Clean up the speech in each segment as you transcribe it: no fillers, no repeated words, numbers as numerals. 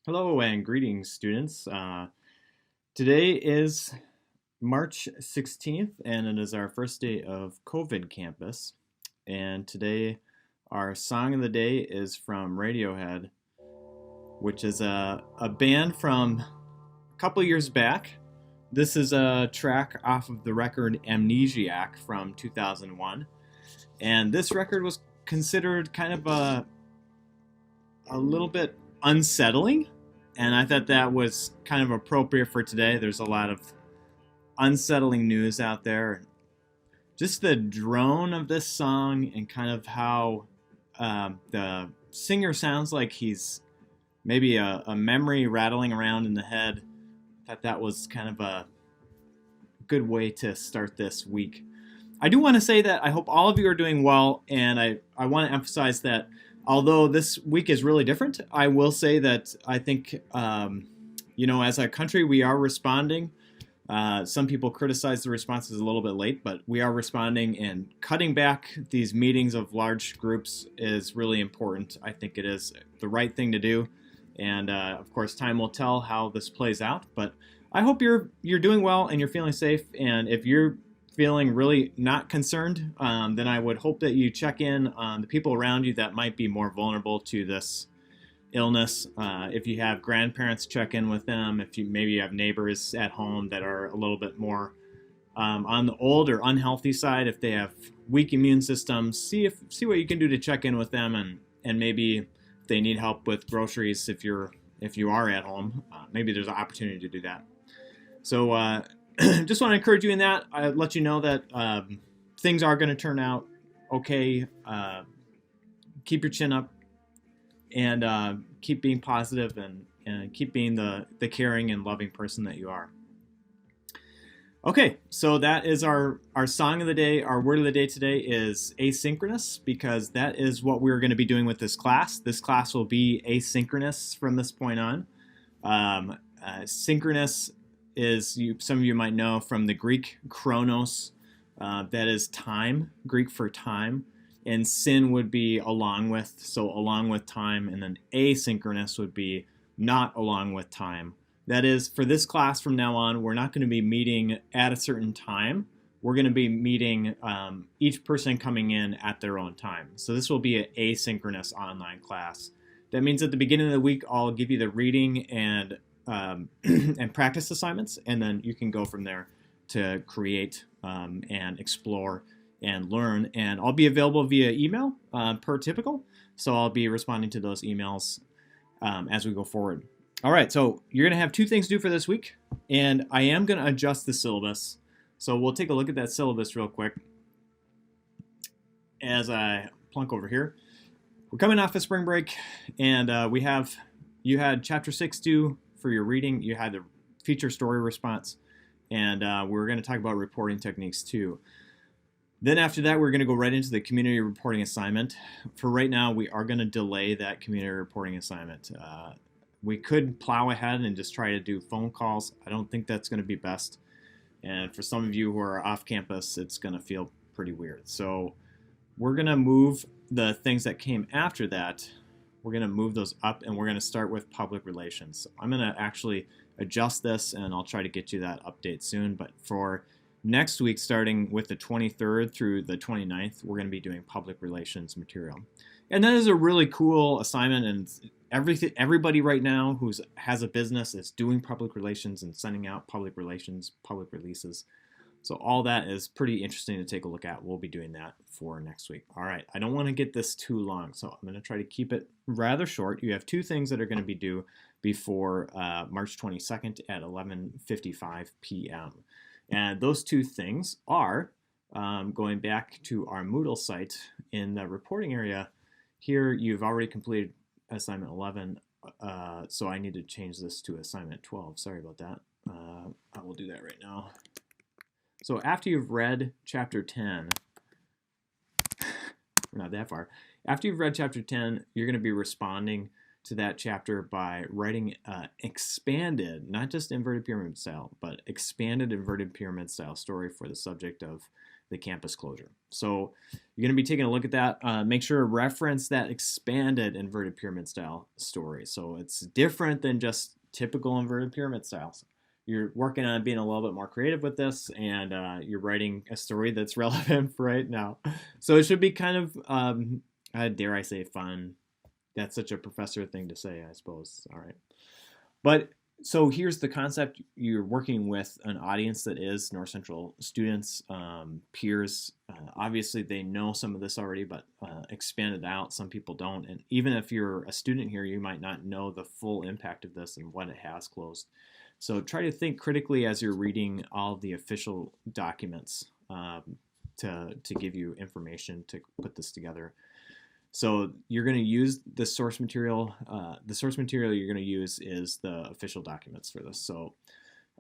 Hello and greetings, students. Today is March 16th, and it is our first day of COVID campus. And today, our song of the day is from Radiohead, which is a band from a couple years back. This is a track off of the record Amnesiac from 2001. And this record was considered kind of a little bit unsettling, and I thought that was kind of appropriate for today. There's a lot of unsettling news out there. Just the drone of this song and kind of how the singer sounds like he's maybe a memory rattling around in the head. I thought that was kind of a good way to start this week. I do want to say that I hope all of you are doing well, and I want to emphasize that although this week is really different, I will say that I think, as a country, we are responding. Some people criticize the responses a little bit late, but we are responding, and cutting back these meetings of large groups is really important. I think it is the right thing to do, and of course, time will tell how this plays out. But I hope you're doing well and you're feeling safe. And if you're feeling really not concerned, then I would hope that you check in on the people around you that might be more vulnerable to this illness. If you have grandparents, check in with them. If you maybe you have neighbors at home that are a little bit more on the old or unhealthy side, if they have weak immune systems, see what you can do to check in with them, and maybe if they need help with groceries, if you are at home, maybe there's an opportunity to do that. So just want to encourage you in that. I let you know that things are going to turn out okay. Keep your chin up, and keep being positive, and keep being the caring and loving person that you are. Okay, so that is our song of the day. Our word of the day today is asynchronous, because that is what we're going to be doing with this class. This class will be asynchronous from this point on. Synchronous is, some of you might know from the Greek chronos, that is time, Greek for time, and syn would be along with, so along with time, and then asynchronous would be not along with time. That is, for this class from now on, we're not going to be meeting at a certain time. We're going to be meeting each person coming in at their own time. So this will be an asynchronous online class. That means at the beginning of the week, I'll give you the reading and and practice assignments, and then you can go from there to create and explore and learn. And I'll be available via email per typical, so I'll be responding to those emails as we go forward. All right, so you're going to have two things to do for this week, and I am going to adjust the syllabus. So we'll take a look at that syllabus real quick as I plunk over here. We're coming off of spring break, and you had chapter 6 due for your reading. You had the feature story response, and we're going to talk about reporting techniques too. Then after that, we're going to go right into the community reporting assignment. For right now, we are going to delay that community reporting assignment. We could plow ahead and just try to do phone calls. I don't think that's going to be best. And for some of you who are off campus, it's going to feel pretty weird. So we're going to move the things that came after that. We're going to move those up, and we're going to start with public relations. So I'm going to actually adjust this, and I'll try to get you that update soon. But for next week, starting with the 23rd through the 29th, we're going to be doing public relations material. And that is a really cool assignment, and everybody right now who has a business is doing public relations and sending out public relations, public releases. So all that is pretty interesting to take a look at. We'll be doing that for next week. All right, I don't want to get this too long, so I'm going to try to keep it rather short. You have two things that are going to be due before March 22nd at 11:55 p.m. And those two things are going back to our Moodle site in the reporting area. Here you've already completed assignment 11, so I need to change this to assignment 12. Sorry about that. I will do that right now. So after you've read chapter 10, we're not that far. After you've read chapter 10, you're going to be responding to that chapter by writing expanded, not just inverted pyramid style, but expanded inverted pyramid style story for the subject of the campus closure. So you're going to be taking a look at that. Make sure to reference that expanded inverted pyramid style story. So it's different than just typical inverted pyramid styles. You're working on being a little bit more creative with this, and you're writing a story that's relevant for right now. So it should be kind of, dare I say, fun. That's such a professor thing to say, I suppose. All right. But so here's the concept. You're working with an audience that is North Central students, peers. Obviously, they know some of this already, but expand it out. Some people don't. And even if you're a student here, you might not know the full impact of this and what it has closed. So try to think critically as you're reading all the official documents to give you information to put this together. So you're going to use the source material. The source material you're going to use is the official documents for this. So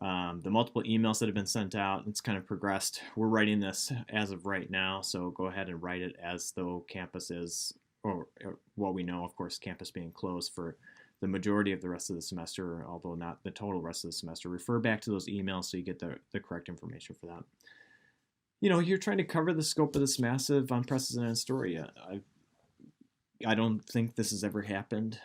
the multiple emails that have been sent out, it's kind of progressed. We're writing this as of right now, so go ahead and write it as though campus is, or what we know, of course, campus being closed for the majority of the rest of the semester, although not the total rest of the semester. Refer back to those emails so you get the correct information for that. You know, you're trying to cover the scope of this massive, unprecedented story. I don't think this has ever happened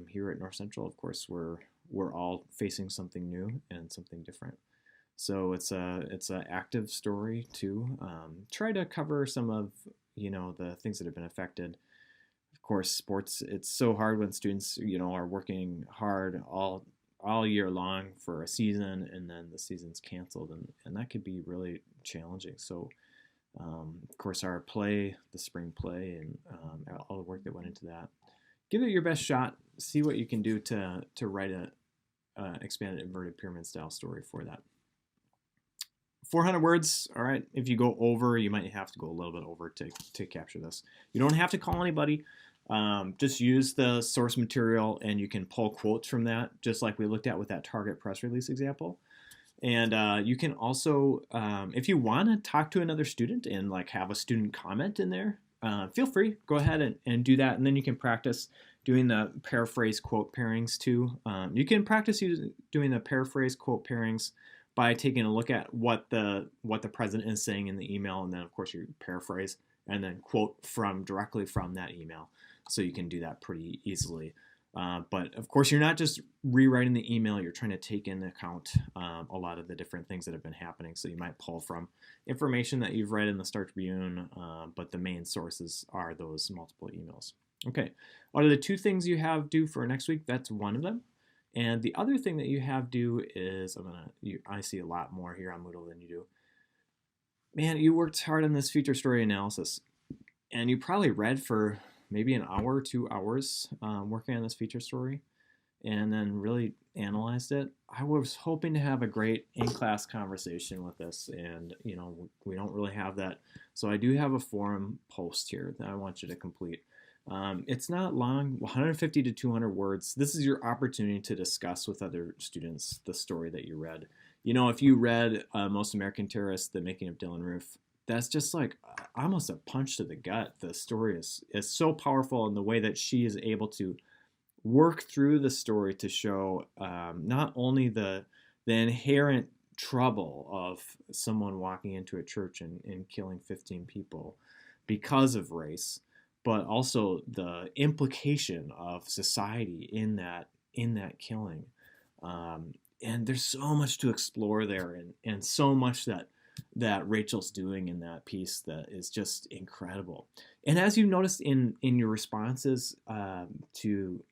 here at North Central. Of course, we're all facing something new and something different. So it's a active story too. Try to cover some of the things that have been affected. Of course, sports. It's so hard when students are working hard all year long for a season, and then the season's canceled, and that could be really challenging. So. Of course, our play, the spring play, and all the work that went into that. Give it your best shot. See what you can do to write a expanded inverted pyramid style story for that. 400 words. All right. If you go over, you might have to go a little bit over to capture this. You don't have to call anybody. Just use the source material, and you can pull quotes from that, just like we looked at with that Target press release example. And you can also, if you want to talk to another student and like have a student comment in there, feel free. Go ahead and do that. And then you can practice doing the paraphrase quote pairings too. You can practice doing the paraphrase quote pairings by taking a look at what the president is saying in the email. And then, of course, you paraphrase and then quote directly from that email. So you can do that pretty easily. But of course, you're not just rewriting the email, you're trying to take into account a lot of the different things that have been happening. So you might pull from information that you've read in the Star Tribune, but the main sources are those multiple emails. Okay, what are the two things you have due for next week? That's one of them. And the other thing that you have due is, I see a lot more here on Moodle than you do. Man, you worked hard on this feature story analysis, and you probably read for maybe an hour, 2 hours working on this feature story, and then really analyzed it. I was hoping to have a great in-class conversation with this, and we don't really have that. So I do have a forum post here that I want you to complete. It's not long, 150 to 200 words. This is your opportunity to discuss with other students the story that you read. If you read Most American Terrorists, The Making of Dylann Roof, that's just like almost a punch to the gut. The story is so powerful in the way that she is able to work through the story to show not only the inherent trouble of someone walking into a church and killing 15 people because of race, but also the implication of society in that killing. And there's so much to explore there, and so much that Rachel's doing in that piece that is just incredible. And as you noticed in your responses to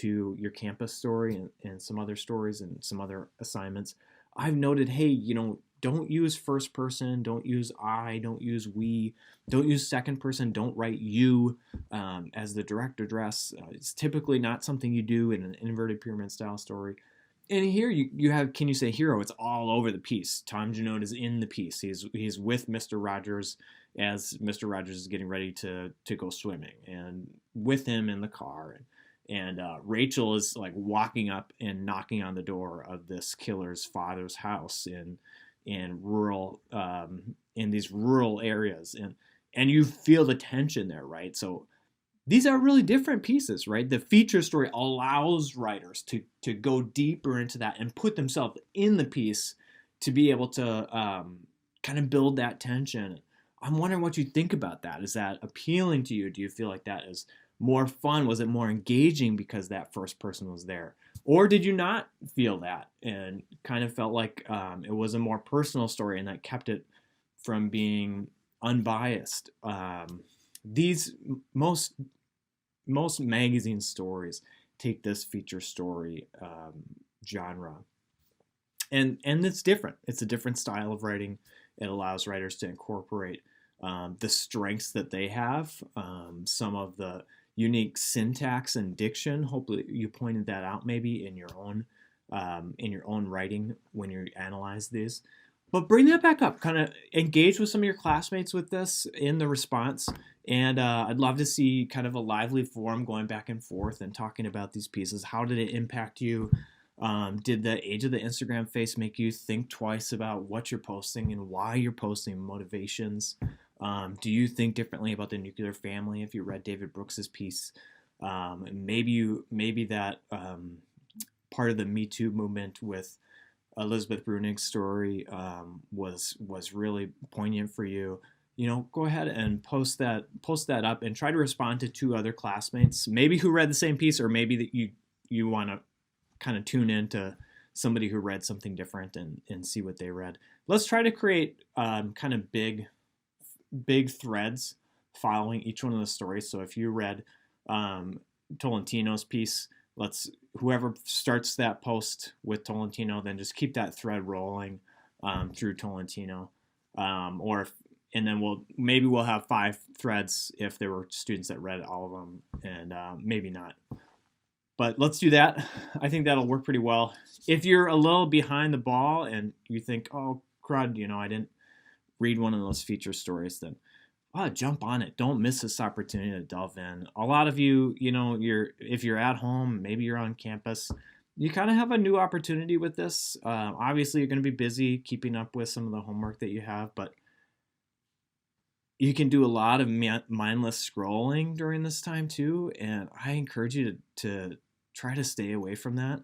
your campus story and some other stories and some other assignments, I've noted, hey, don't use first person, don't use I, don't use we, don't use second person, don't write you as the direct address. It's typically not something you do in an inverted pyramid style story. And here you have, can you say hero? It's all over the piece. Tom Junod is in the piece. He's with Mr. Rogers as Mr. Rogers is getting ready to go swimming, and with him in the car. And Rachel is like walking up and knocking on the door of this killer's father's house in rural in these rural areas, and you feel the tension there, right? So these are really different pieces, right? The feature story allows writers to go deeper into that and put themselves in the piece to be able to kind of build that tension. I'm wondering what you think about that. Is that appealing to you? Do you feel like that is more fun? Was it more engaging because that first person was there? Or did you not feel that and kind of felt like it was a more personal story and that kept it from being unbiased? These most magazine stories take this feature story genre, and it's different. It's a different style of writing. It allows writers to incorporate the strengths that they have, some of the unique syntax and diction. Hopefully, you pointed that out maybe in your own writing when you analyze these. But bring that back up. Kind of engage with some of your classmates with this in the response. And I'd love to see kind of a lively forum going back and forth and talking about these pieces. How did it impact you? Did the age of the Instagram face make you think twice about what you're posting and why you're posting, motivations? Do you think differently about the nuclear family if you read David Brooks's piece? Maybe that part of the Me Too movement with Elizabeth Brunig's story was really poignant for you. Go ahead and post that up and try to respond to two other classmates, maybe who read the same piece, or maybe that you want to kind of tune in to somebody who read something different and see what they read. Let's try to create kind of big threads following each one of the stories. So if you read Tolentino's piece, whoever starts that post with Tolentino, then just keep that thread rolling through Tolentino, and then we'll have 5 threads if there were students that read all of them, and maybe not. But let's do that. I think that'll work pretty well. If you're a little behind the ball and you think, oh, crud, I didn't read one of those feature stories, then jump on it. Don't miss this opportunity to delve in. A lot of you, if you're at home, maybe you're on campus, you kind of have a new opportunity with this. Obviously, you're going to be busy keeping up with some of the homework that you have, but you can do a lot of mindless scrolling during this time too, and I encourage you to try to stay away from that.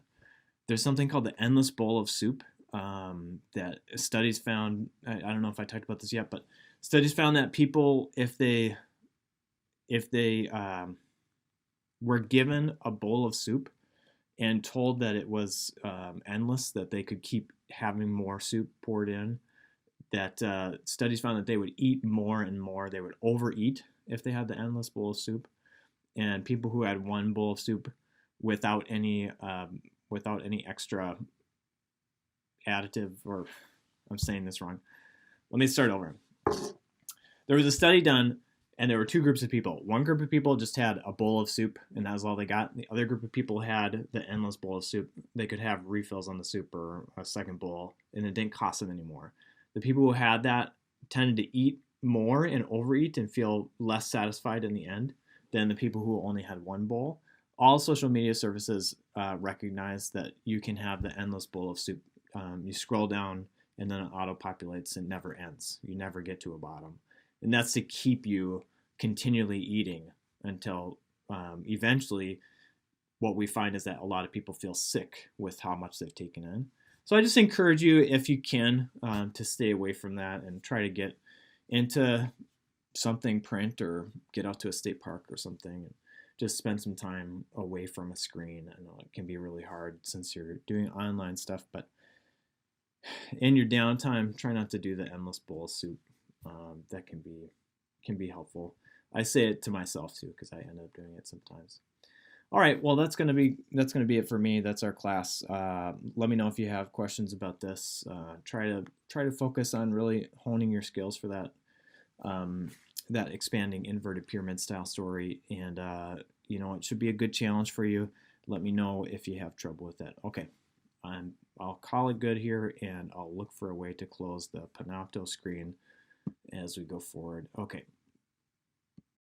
There's something called the endless bowl of soup that studies found. I don't know if I talked about this yet, but studies found that people, if they were given a bowl of soup and told that it was endless, that they could keep having more soup poured in, that studies found that they would eat more and more. They would overeat if they had the endless bowl of soup. And people who had one bowl of soup without any extra additive, or I'm saying this wrong. Let me start over. There was a study done, and there were 2 groups of people. One group of people just had a bowl of soup, and that was all they got. The other group of people had the endless bowl of soup. They could have refills on the soup or a second bowl, and it didn't cost them anymore. The people who had that tended to eat more and overeat and feel less satisfied in the end than the people who only had one bowl. All social media services recognize that you can have the endless bowl of soup. You scroll down and then it auto-populates and never ends. You never get to a bottom. And that's to keep you continually eating until eventually what we find is that a lot of people feel sick with how much they've taken in. So I just encourage you, if you can, to stay away from that and try to get into something print or get out to a state park or something and just spend some time away from a screen. I know it can be really hard since you're doing online stuff, but in your downtime, try not to do the endless bowl of soup. That can be helpful. I say it to myself too because I end up doing it sometimes. All right, well that's gonna be it for me. That's our class. Let me know if you have questions about this. Try to focus on really honing your skills for that expanding inverted pyramid style story, and it should be a good challenge for you. Let me know if you have trouble with that. Okay, I'll call it good here, and I'll look for a way to close the Panopto screen as we go forward. Okay.